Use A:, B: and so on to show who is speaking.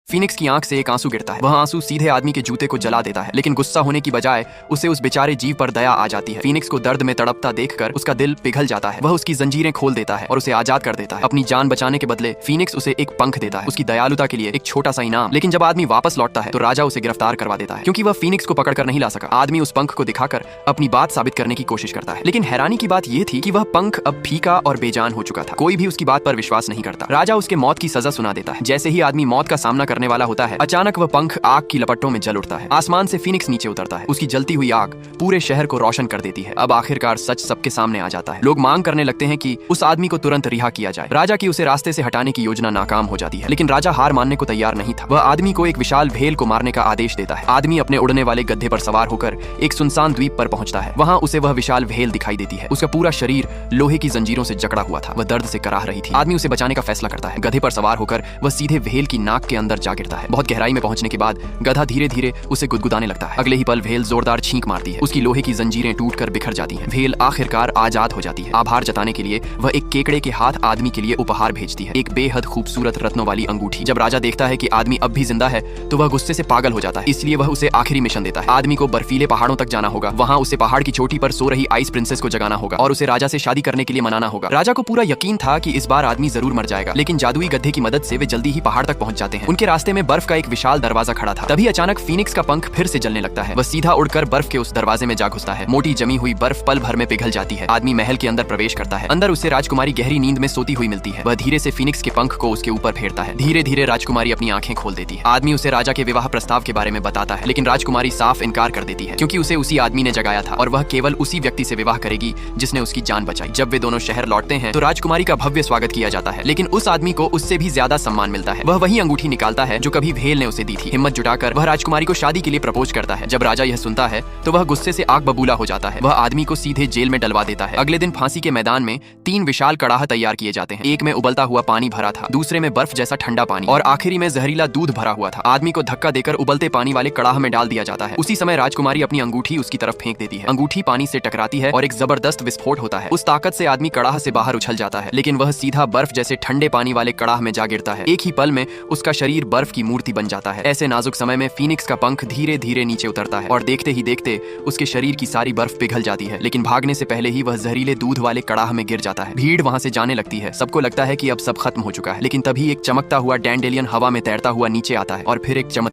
A: Phoenix की आंख से एक आंसू गिरता है। वह आंसू सीधे आदमी के जूते को जला देता है, लेकिन गुस्सा होने की बजाय उसे उस बेचारे जीव पर दया आ जाती है। फीनिक्स को दर्द में तड़पता देखकर उसका दिल पिघल जाता है। वह उसकी जंजीरें खोल देता है और उसे आजाद कर देता है। अपनी जान बचाने के बदले फीनिक्स उसे एक पंख देता है, उसकी दयालुता के लिए एक छोटा सा इनाम। लेकिन जब आदमी वापस लौटता है तो राजा उसे गिरफ्तार करवा देता है, क्योंकि वह फीनिक्स को पकड़कर नहीं ला सका। आदमी उस पंख को दिखाकर अपनी बात साबित करने की कोशिश करता है, लेकिन हैरानी की बात यह थी कि वह पंख अब फीका और बेजान हो चुका था। कोई भी उसकी बात पर विश्वास नहीं करता। राजा उसके मौत की सजा सुना देता है। जैसे ही आदमी मौत का सामना करने वाला होता है, अचानक वह पंख आग की लपटों में जल उठता है। आसमान से फीनिक्स नीचे उतरता है। उसकी जलती हुई आग पूरे शहर को रोशन कर देती है। अब आखिरकार सच सबके सामने आ जाता है। लोग मांग करने लगते हैं कि उस आदमी को तुरंत रिहा किया जाए। राजा की उसे रास्ते से हटाने की योजना नाकाम हो जाती है, लेकिन राजा हार मानने को तैयार नहीं था। वह आदमी को एक विशाल भेल को मारने का आदेश देता है। आदमी अपने उड़ने वाले गधे पर सवार होकर एक सुनसान द्वीप पर पहुंचता है। वहां उसे वह विशाल भेल दिखाई देती है। उसका पूरा शरीर लोहे की जंजीरों से जकड़ा हुआ था। वह दर्द से कराह रही थी। आदमी उसे बचाने का फैसला करता है। गधे पर सवार होकर वह सीधे भेल की नाक के अंदर जा गिरता है। बहुत गहराई में पहुंचने के बाद गधा धीरे धीरे उसे गुदगुदाने लगता है। अगले ही पल भेल जोरदार छींक मारती है। उसकी लोहे की जंजीरें टूटकर बिखर जाती हैं। भेल आखिरकार आजाद हो जाती है। आभार जताने के लिए वह एक केकड़े के हाथ आदमी के लिए उपहार भेजती है, एक बेहद खूबसूरत रत्नों वाली अंगूठी। जब राजा देखता है कि आदमी अब भी जिंदा है तो वह गुस्से से पागल हो जाता है। इसलिए वह उसे आखिरी मिशन देता है। आदमी को बर्फीले पहाड़ों तक जाना होगा। वहां उसे पहाड़ की चोटी पर सो रही आइस प्रिंसेस को जगाना होगा और उसे राजा से शादी करने के लिए मनाना होगा। राजा को पूरा यकीन था कि इस बार आदमी जरूर मर जाएगा, लेकिन जादुई गधे की मदद से वे जल्दी ही पहाड़ तक पहुंच जाते हैं। उनके रास्ते में बर्फ का एक विशाल दरवाजा खड़ा था। तभी अचानक फीनिक्स का पंख फिर से जलने लगता है। वह सीधा उड़कर बर्फ के उस दरवाजे में जा घुसता है। मोटी जमी हुई बर्फ पल भर में पिघल जाती है। आदमी महल के अंदर प्रवेश करता है। अंदर उसे राजकुमारी गहरी नींद में सोती हुई मिलती है। वह धीरे से फीनिक्स के पंख को उसके ऊपर फेरता है। धीरे धीरे राजकुमारी अपनी आंखें खोल देती है। आदमी उसे राजा के विवाह प्रस्ताव के बारे में बताता है, लेकिन राजकुमारी साफ इनकार कर देती है, क्योंकि उसे उसी आदमी ने जगाया था और वह केवल उसी व्यक्ति से विवाह करेगी जिसने उसकी जान बचाई। जब वे दोनों शहर लौटते हैं तो राजकुमारी का भव्य स्वागत किया जाता है, लेकिन उस आदमी को उससे भी ज्यादा सम्मान मिलता है। वह वही अंगूठी निकालता है जो कभी भेल ने उसे दी थी। हिम्मत जुटाकर वह राजकुमारी को शादी के लिए प्रपोज करता है। जब राजा यह सुनता है तो वह गुस्से से आग बबूला हो जाता है। वह आदमी को सीधे जेल में डलवा देता है। अगले दिन फांसी के मैदान में 3 विशाल कड़ाह तैयार किए जाते हैं। एक में उबलता हुआ पानी भरा था, दूसरे में बर्फ जैसा ठंडा पानी और आखिरी में जहरीला दूध भरा हुआ था। आदमी को धक्का देकर उबलते पानी वाले कड़ाह में डाल दिया जाता है। उसी समय राजकुमारी अपनी अंगूठी उसकी तरफ फेंक देती है। अंगूठी पानी से टकराती है और एक जबरदस्त विस्फोट होता है। उस ताकत से आदमी कड़ाह से बाहर उछल जाता है, लेकिन वह सीधा बर्फ जैसे ठंडे पानी वाले कड़ाह में जा गिरता है। एक ही पल में उसका शरीर बर्फ की मूर्ति बन जाता है। ऐसे नाजुक समय में फीनिक्स का पंख धीरे धीरे नीचे उतरता है और देखते ही देखते उसके शरीर की सारी बर्फ पिघल जाती है, लेकिन भागने से पहले ही वह जहरीले दूध वाले कड़ाह में गिर जाता है। भीड़ वहां से जाने लगती है। सबको लगता है कि अब सब खत्म हो चुका है, लेकिन तभी एक चमकता हुआ डैंडेलियन हवा में तैरता हुआ नीचे आता है और फिर एक चमत्कार